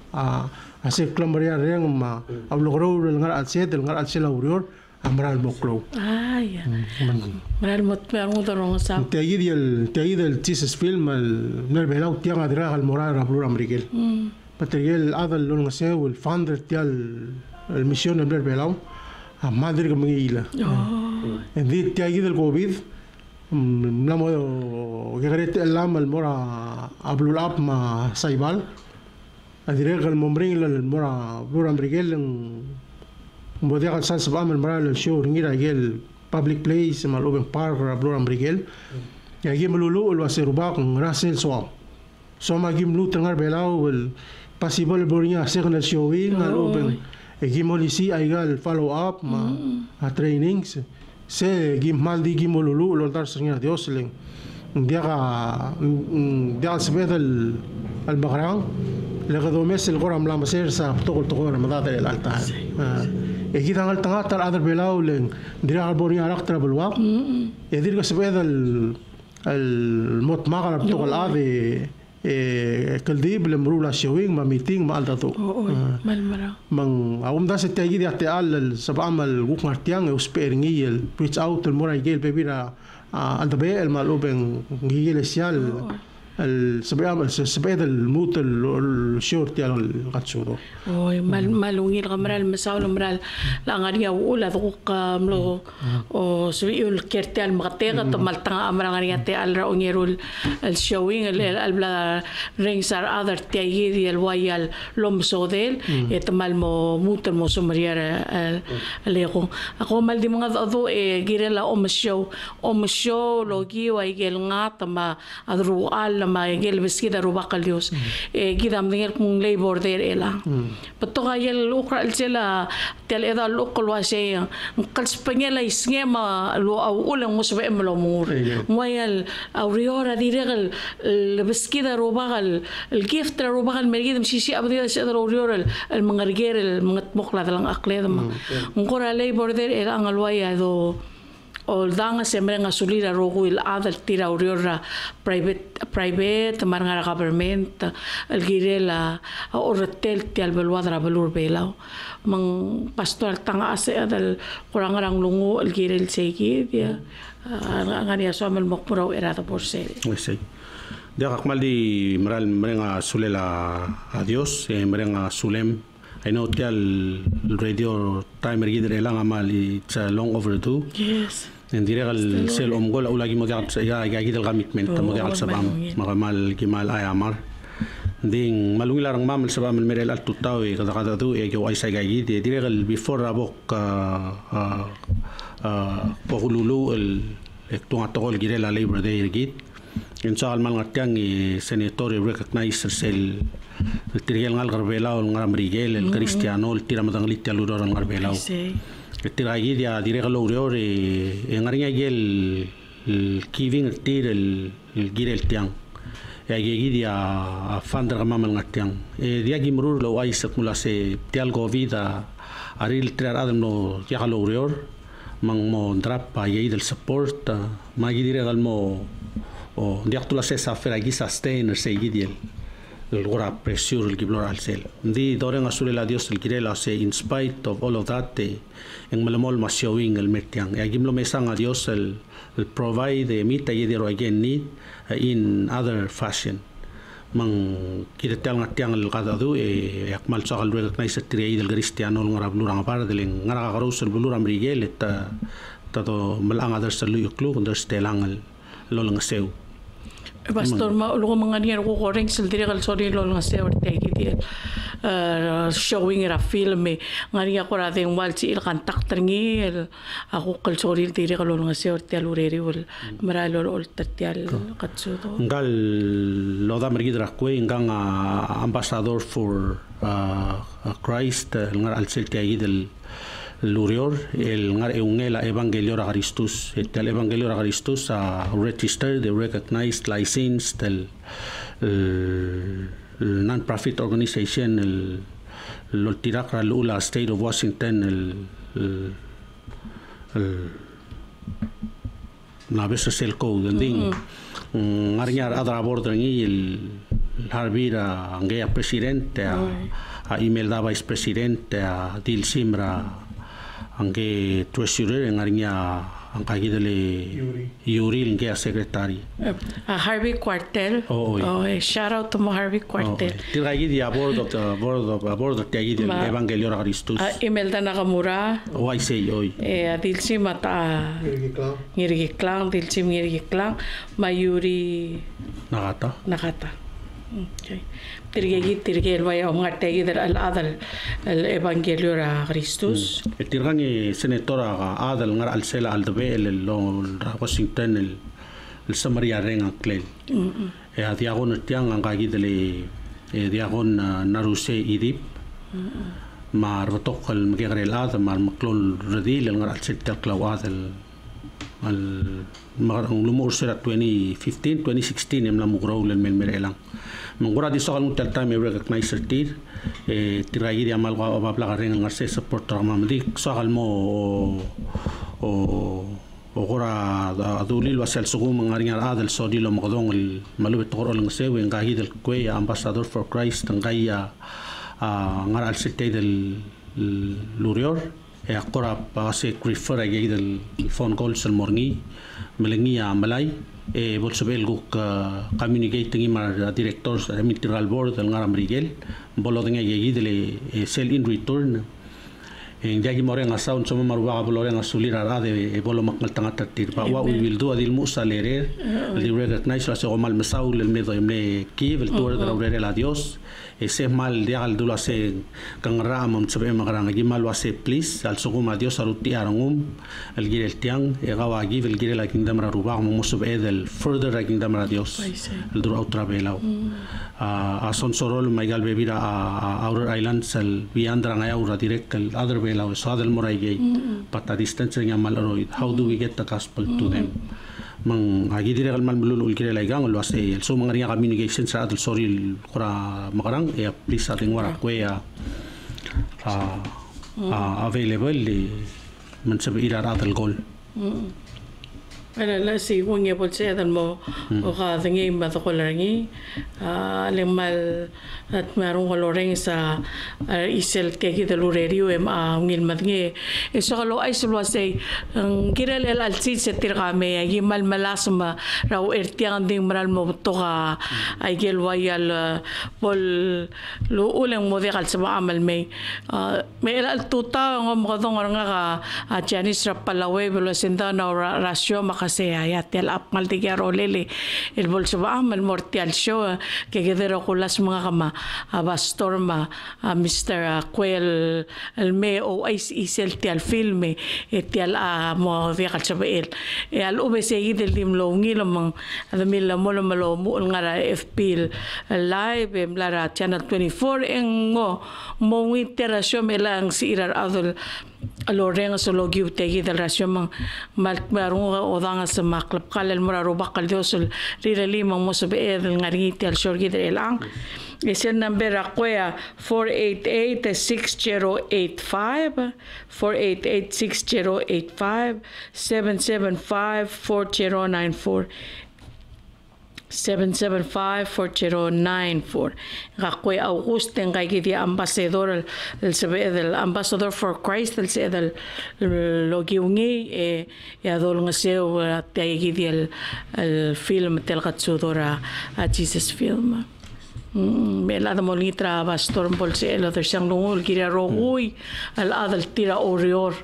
ase klamaria reng ma ablogro ngar atse del ngar atse laurior Amral Boklo. Ay, maral mo dorong sa. Tiagi del Jesus film al nerbelau tiang adra al moral rablur Amrigel. Patriel adal lon ngaseu el founder tial el misión del nerbelau a madre que mengila. En di tiagi del COVID namo gegarete elam al mora ablulap ma saibal. Adire al mombring al mora blur Amrigel Bodega al Sans Bam el moral el show ngira gel public place mal open park rablur Amrigel. Ya gim lulu el waseruba con Russell Swam. So ma gim lu tengar belau el possible boringa second showing al open. E gim olisi aigal follow up ma a trainings. Se gim maldi gim lulu lo dar senga Dios len. Dia sebed al bagrang. Legado mes el goram la maser sa tokol tokol madata el altar. E kita ngal tanga tar adar belau len dira al boringa raktra belwak. E dir ka sebed al mot magara tokol ave كالديب لمرو لا شوينغ ما ميتينغ ما الداتو من أقوم داس التأجيد يعتقل السبعة مال وقت مرتيان وسبيرنجي البريتش أوت المورا يجيل بيبيرا الدبي المالوبن يجيل السيال السبعة الموت الشورت يالو القتشورو. malungi kamral masaul kamral langaria ula duk mlo o suiul kertel makatega to maltanga amrangaria te alra ongerul el showing el bla rings are other tiagi el wayal lomsodel et malmo mutel mo sumariar lego ako mal di mga ado girela om show logi wa igel ngata ma adru al ma igel beskida rubakal dios gidam dingel kung labor der ela patoka yel ukra sila tel eda lokal wa say kal spanyela isngema lo au ulang musbe emlo mur moyal auriora diregal beskida rubakal el gift rubakal mergid msisi abdi sa auriora el mangarger el mokla dalang akledam ngora labor der ela angalwaya do o danga sembre nga sulira rogo il adal tira auriora private marngara government el girela o retel ti al belwadra belur belao mang pastor tanga ase adal kurangarang lungo el girel segi dia ngani asomel mokpuro era por se sí dia kakmal di meral merenga sulela a Dios merenga sulem I know tial radio timer gidre lang amal it's long overdue yes ندير السيل أمقول أولا جي موديع جاي الغميتمنت موديع السبام مغمال جمال أيامر دين مالوي لارن مام السبام المريل التوتاوي كذا كذا دو يجو أي شيء جاي دير البيفور أبوك بقولولو التوان تقول جيري لا ليبر ده يرجيت إن شاء الله مالغتيان سيناتوري ريكوغنايز السيل التريال غربيلا والغرامريجيل الكريستيانو التيرامدان ليتيالو دوران غربيلاو التراجي دي ديريغ لوريور انغاريا جيل كيفين التير الجيل تيان ياجي دي فاندر مامل ناتيان دي اجي مرور لو اي سكولا سي تيال غوفيدا اريل ترار ادمو يا لوريور من مو درابا ييد السبورت ما جي ديريغ المو o diactula se safera gi sustain se gidiel el gora pressure el giblor al sel di doren asule la Dios el kirela se in spite of all of that en malamol ma showing el metian e gimlo mesang a Dios el provide mita yedero again need in other fashion man kiretel ngatiang el gadadu e akmal sagal recognize triay del cristiano ngara blurang par del ngara garus el bluram rigel ta tato malang other selu yuklu under stelang el lolang seu Pastor ma lugo mga niya ko koreng sil dire sorry lo nga se orte gidi showing era film ngari ko ra den wal si il kantak trengi ako kal sorry dire ko lo nga se orte alureri wal maralo ol tertial katsudo ngal lo da mergidra ko ngang ambassador for Christ ngar al sel tay del Lurior el ngar eungela evangelio a Christus el evangelio a Christus registered the recognized licensed el non-profit organization el tirakra lula state of Washington la vez es el code ding ngarnyar adra bordrangi el harbira angea presidente a email da vice presidente a dil simra angke treasurer ngarinya ang kagidale Yuri ngke secretary Harvey Quartel. Oh, Shout out to mo Harvey Quartel. Tiragidi board of tagidi Evangelio Christus. Imelda Nakamura. I say oi. Dilsi mata ngirigi klang dilsi ngirigi klang Mayuri Nakata. Okay. Tirgel vaya ngate gider al Evangelio Christus. Tirgangi senatora adal ngar alsela aldabe el Washington el Samaria renga klel. Diagon tiang ang kagidele diagon naruse idip. Mar tokal mgegrel adal mar maklol redil ngar alseta klaw adal al marang lumur sera 2015 2016 emla mugraw len melmerelang mangura di sokal mutal time recognize tir tiragi di amal wa babla garing ngarse support ramamdi sokal mo o gora adulil wasal sugum ngaringar adal sodilo magdong el malubet qorol ngsewe ngahid el kwe ambassador for Christ ngaya ngar al sete del lurior qora base refer agid el phone calls el morngi melengi amalai bolsobel guk communicating imar directors administrative board el ngaram rigel bolodeng agid le sell in return Jagi moreng asaun sama maruwa boloreng asulir arade bolo makmal tangata tir ba what we will do adil musa lerer the recognize la somal masaul el medo emne kiv el tour de la la dios ese mal de al dula se kangram am sabe magrang gimal wase please al suguma dios aruti arangum el girel tiang e gawa giv el girel kingdom ra ruba mo musub edel further kingdom ra dios el dura otra vela a son sorol maigal bebira a outer islands el viandra ngaya ura direct el other vela so adel morai gay but a distance nga malaroid how do we get the gospel to them mang agi dire mal mulul girel ay gang lo ase el so mangaria communication sa adel soril kora magarang e please ating wara kwe available man sabi ira adel gol Ala la si wong ye bolse dan mo o ka dengi ma to kolangi le mal at marung koloreng sa isel ke ki de lurerio em ngil matnge eso lo ay so say girel el alsi se tirgame ay mal malasma raw ertiang ding maral mo to ka ay gel wayal pol lo uleng mo de kal sa amal me el al tuta ngom godong nga ka Janice Rapalawe belo senda na rasyo kasi ayatel apmal de garolele el bolso ba amal mortial show que gedero kulas mga kama abastorma Mr. Quel el me o isel tial filme tial mo via sabel al ubse del dim lo ngilo mang adamil mo lo mo ngara FP live lara channel 24 en mo interasyon melang si irar adol aloreng so logiu tegi del rasyon mang marung odanga sa maklap kalel mura robakal dios rirali mang mo sabe el ngariti al shorgi del ang isen number akwea 488-6085 488-6085 775-4094 775-4094 Gakwe Auguste ngay gidi ambassador el ambassador for Christ el se del logiungi adol nga seu tay gidi el film tel katsudora Jesus film Mela mo litra pastor bolse el other sang lungul gira rogui al adal tira orior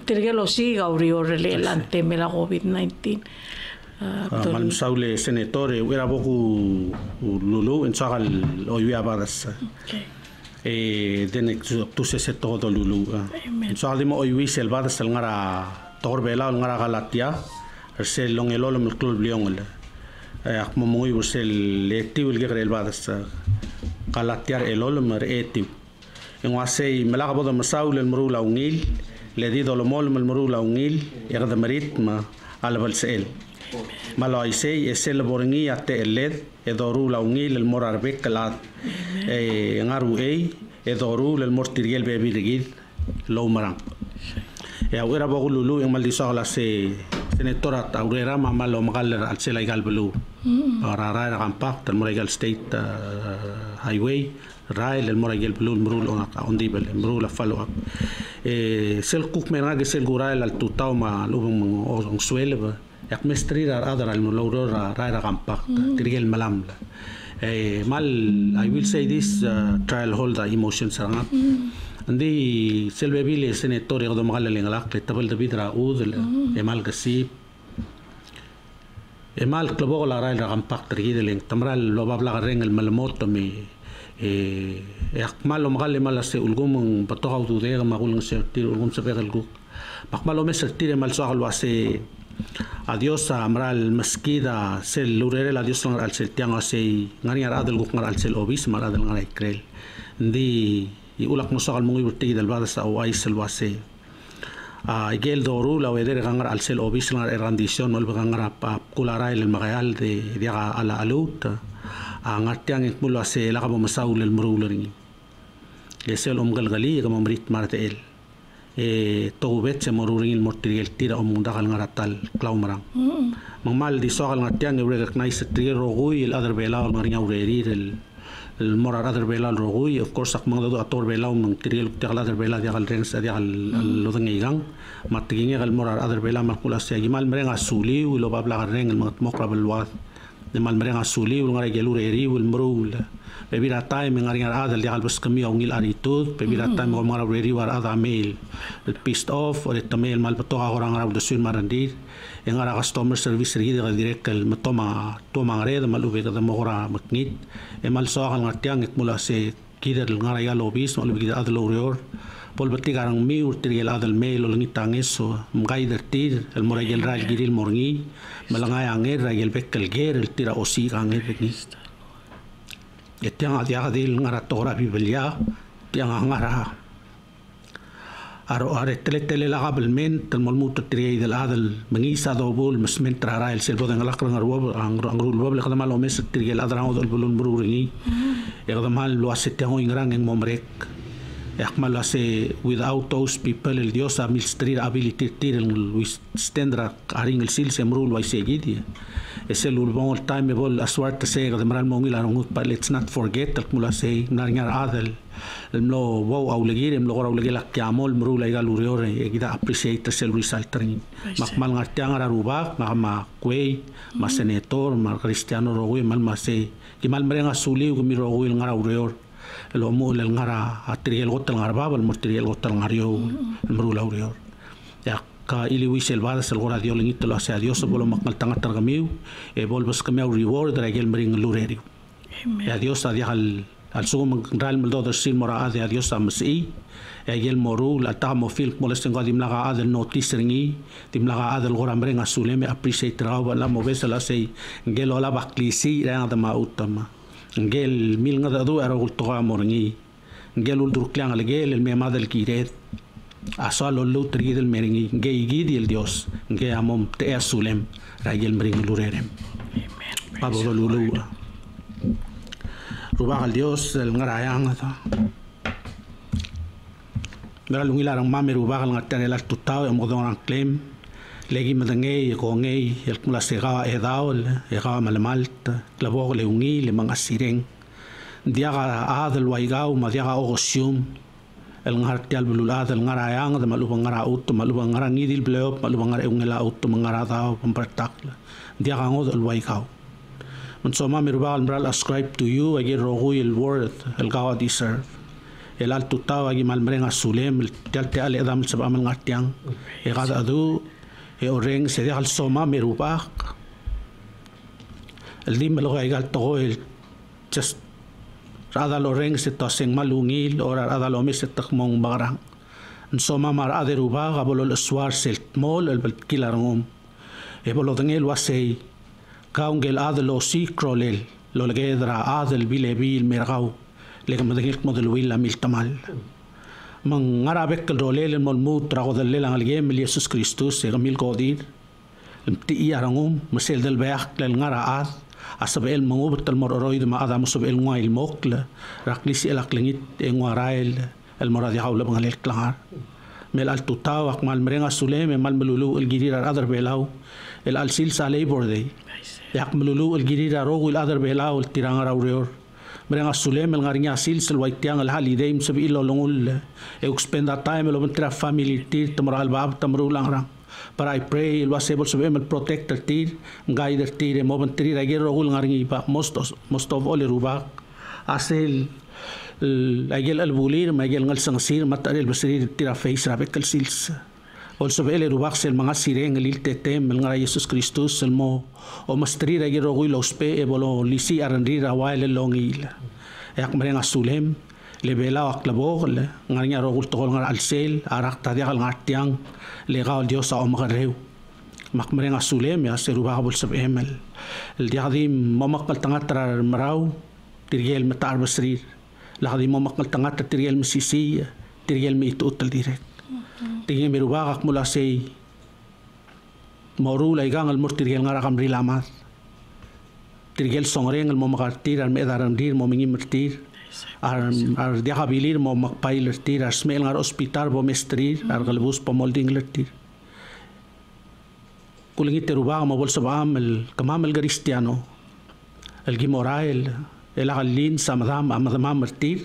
tirgelo siga orior le lante mela COVID-19 mal saule senatore era boku lulu en sagal oya baras den tu se todo lulu en sagal mo oyi sel baras ngara torbela ngara galatia se longelo lo club liongol ak mo moy sel etiu el baras galatia elol mer etiu en wase melaga bodo masaul el murula ungil le dido lo mol el murula ungil yagda marit ma ala balsel malo ay say esel boringi ate eled edoru la ungil el morar beklat ngaru edoru el mortirgel bebi rigid lo marang awera bogululu en maldisa la se senatora aurera mamalo magal al sela igal belu rara rampak tal moregal state highway Rael el mora gel blue mrul on di bel mrul follow up sel cook mena que sel gurael al tutau ma lubung on suele yak mestri adar al loro ra gampak tirgel malamla mal I will say this trial hold the emotions sarangap andi sel bebile senator yado magal lengalak tabal de vidra ud emal gasip emal klobo la ra gampak tirgel leng tamral lo babla reng el malmoto mi malo magal mal se ulgum patoga ududega magul nsertir ulgum saber el guk makmalo mesertir mal soal wase adios amral maskida sel lurere la dios al seltiang ase ngani ara del guk ngal sel obis mara del ngai krel ndi ulak no soal mungi burti del bada sa o aisel wase igel doru la weder gangar al sel obis ngal rendition mal gangar pa kulara el magayal de dia ala alut ngatiang ik mulo ase la kamo masaul el mrulering lesel galgali kamo mrit martel to bet se moruring el mortiel tira dagal ngaratal klaumarang mal di sogal ngatiang recognize trio rogui el other bela ngaringa urerir el morar other bela rogui of course ak mangdo ator bela ng trio el other bela diagal rens diagal lodengigang matingi el morar other bela makula se gimal merenga suli lo babla reng el mokra belwa de mal merenga suli ul ngara gelure eri ul mrul bebira time ngari adal di albus kami ongil aritud bebira time ngara eri war ada mail pissed off or mail mal pato orang ngara de sun marandi ngara customer service ri direct el matoma toma ngare mal ube de mogora maknit e mal so ngatiang ik mula se kider ngara ya lobis mal ube adal urior pol batigarang mi urtil adal mail ol ngitang eso mgai dertir el moragel ral giril morngi malangay anger ragel bekkel ger el tira osi anger bekni etiang adia dil ngara tora bibelia tiang ngara aro are tele la gabel men tel molmut tri del adal mengisa do bol mesmen trara el selbo de ngalak ngarwo angrul boble khadama lo mes tri el adra do bulun bruringi e khadama lo asetiang ingrang en momrek Yakmal ase without those people el Dios administrar ability tir el stendra aring el sil semrul wa segidi es el ulbon el time bol aswart se de maral mongil arungut but let's not forget el mula se naringar adel el mlo wow aulegir el mlo aulegir la kiamol mrul ay galuriore e gida appreciate el result trin makmal ngartiang arubak ma kwei ma senator ma cristiano rogui mal ma se kimal merenga suli mi rogui ngara urior el omul el ngara atri el gotal ngarba el mortri el gotal ngario el mrula urior ya ka ili wisel badas el gora dio lingito lo hace Dios bolo makmal tanga targamiu e volvos kamiu reward ra el mring lurerio ya Dios adia al sugum ral meldo de sil mora adia Dios amsi e el moru la tamo film molesten gadim laga adel notice ringi dim laga adel gora mring asuleme appreciate rawa la movesa la sei gelo la baklisi ra da ma utama ngel mil ngada do ara ultoga morngi ngel uldur klang al gel el mema del kiret asalo lo tri del meringi ngei gidi el Dios nge amom te asulem ragel mring lurerem pabo lulu ruba al Dios el ngarayang ata dara lungilarang mame ruba al ngatane la tutao em godon claim legi madangay ko ngay el kula sega edaol ega malmalta klabo le ungi le mangasireng diaga adel waigau ma diaga ogosium el ngartial bululad el ngarayang de maluba ngara ut maluba ngara ngidil bleo maluba ngara ungela ut mangara dao pampartakla diaga ngod el waigau monsoma mirbal mral ascribe to you agi rogu el worth el gawa deserve el altu taw agi malmrenga sulem el talte ale adam sabam ngartiang ega adu e oreng se deja el soma merubak el dim lo gal to el just rada lo reng se toseng malungil or rada lo mes takmong barang soma mar aderuba gabolo el swar sel mol el kilarngom e bolo dengel wasei kaungel adelo sikrolel lo legedra adel bilebil mergau le kamdengel model willa mil tamal mang arabek rolel mol mut trago del lelang algem Jesus Christus e gamil kodir ti arangum mesel del beak lel ngara ad asabel mangubet el mororoid ma adam sobel ngwa il mokla raklisi el aklingit e ngwarael el moradi hawla bangalel klar mel al tutaw ak mal merenga sulem mal melulu el girir adar belau el al sil salay borde yak melulu el girir rogu el adar belau el tirangara urior Mereka sulem ngarinya sil selwai tiang al holiday sabi ilo longul spend that time lo mentra family tir tamaral bab tamrulang rang. But I pray il was able to be protect the tir, guide the tir, momentary ragir rogul ngaringi pa most of all ruba asel agel al bulir magel ngal sangsir mataril basir tira face rabek kal sils. Also ele rubak sel mga sireng lil tetem ngara Jesus Kristus selmo o mastri ragi rogui lo spe e bolo lisi arandri rawaile longil yak merenga sulem le bela aklabo le nganya rogul tol ngara alsel arak tadial ngatiang le gal Dios o magreu mak merenga sulem ya seruba bol sab emel el diadim mamakal tangatra marau tirgel matar basri lagdi mamakal tangatra tirgel misisi tirgel mi tutal direct tingin merubakak mula say mauru laigang al murtirgel ngara kamri lamat tirgel songreng al momakartir al medarandir momingi mertir ar diakabilir mo makpailertir ar smel ngar hospital bo mestrir ar galbus pomolding lertir kulingit terubaka mabol sabam el kamam el cristiano el gimorael el agalin samadam amadam mertir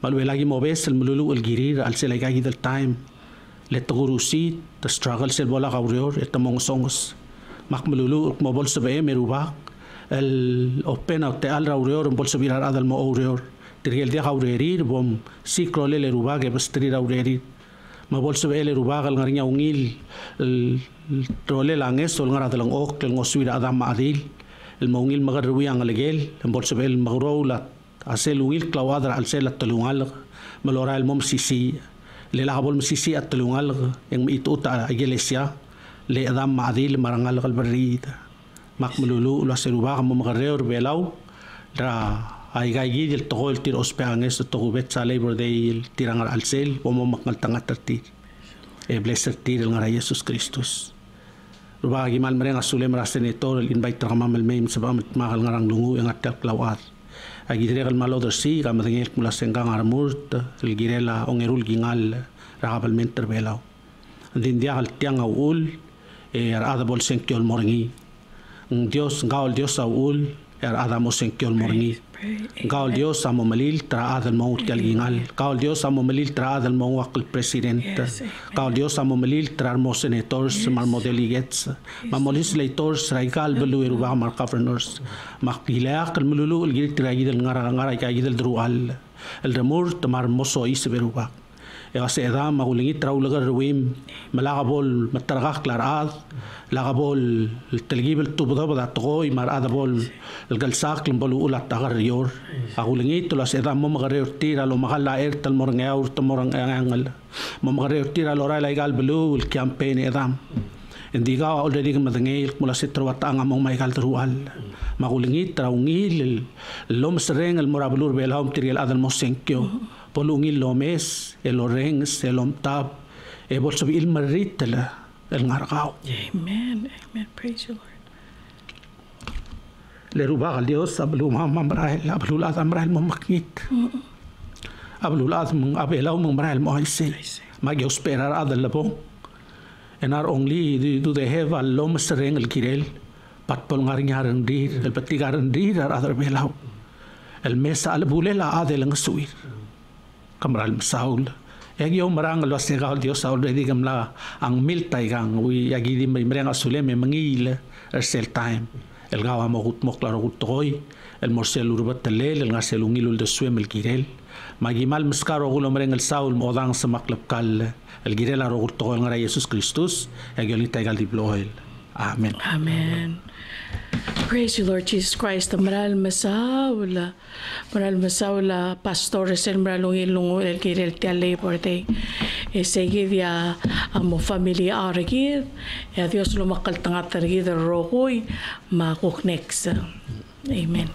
malwelagi mobes el mululu el girir al selagagi del time let gurusi the struggle sel bola gaurior etamong songos mak melulu mobol sabe merubak el open out al raurior bol sabirar adal mo aurior tirgel dia gaurerir bom sikrole le rubak e bastri raurerir mobol sabe le rubak al ngarinya ungil el trole langes sol ngara dalang ok el ngosuira adam adil el mongil magarwi ang legel bol sabe el magroulat asel ungil klawadra al sel talungal malora el mom sisi le la bol misisi at tulungal yang itu ta iglesia le adam maadil marangal kal barida mak melulu la seruba mo magareur belau ra ay gagi del togol tir ospeanges to bet sa labor day tirangal alsel o mo makal tangat tir e blessed tir ngara Jesus Kristus ruba gimal merenga sulem ra senator el invite ramamal mem sabam mahal ngarang lungu yang atel klawat agi dire kal malo si ka madengel mula senggang armurt el girela ongerul gingal rakabal menter belau din dia al tiang aul e ada bol senkiol moringi Dios gaul Dios aul ada mo senkiol moringi gaul Dios amo malil tra ada mo kal gingal gaul Dios amo malil tra ada mo wakil presidente gaul Dios amo malil tra mo senators mar mo delegates ma mo legislators raikal belu ruba mar governors makpila kal mululu gil tra gidel ngara ka gidel drual el remur tamar moso is beruba e ase edam magulingi trau lagar ruim malagabol matargak klarad lagabol telgib el tubda bada toy mar adabol el galsak bolu ulat tagar yor agulingi to las edam mo magare tira lo magala tal mornga ur tomorang angal mo magare tira lo ra legal belu el campaign edam indiga already madangel mula sitro atang among maigal trual magulingi traungil lom sereng el morabulur belhom tiril adal mosenkyo polungil lomes el orengs el omtab e bolso il maritela el ngargao. Amen. Amen. Praise you, Lord. Le ruba al Dios ablu mamrael ablu la amrael momaknit ablu la abelaw mamrael mo aise magyo esperar adal labo and not only do they have a lom sereng el kirel pat pol ngaringaran dir el patigaran dir ar adal belaw el mesa al bulela adel ngsuir kamral Saul egi marang lo segal Dios already gamla ang miltay gang wi agi di mereng asulem mangil sel time el gawa mo gut mo klaro gut toy el morsel urbat telel el ngasel ungil de swem el girel magimal maskaro gulo mereng el Saul modang sa maklap kal el girel aro gut toy ngara Jesus Kristus egi litay gal di bloel amen Amen. Praise you, Lord Jesus Christ. Maral masaula pastores en maralungilungo el kirel tia labor day. Seguid ya amo familia argid. Ya Dios lo makal tangat argid rohoy makuknex. Amen.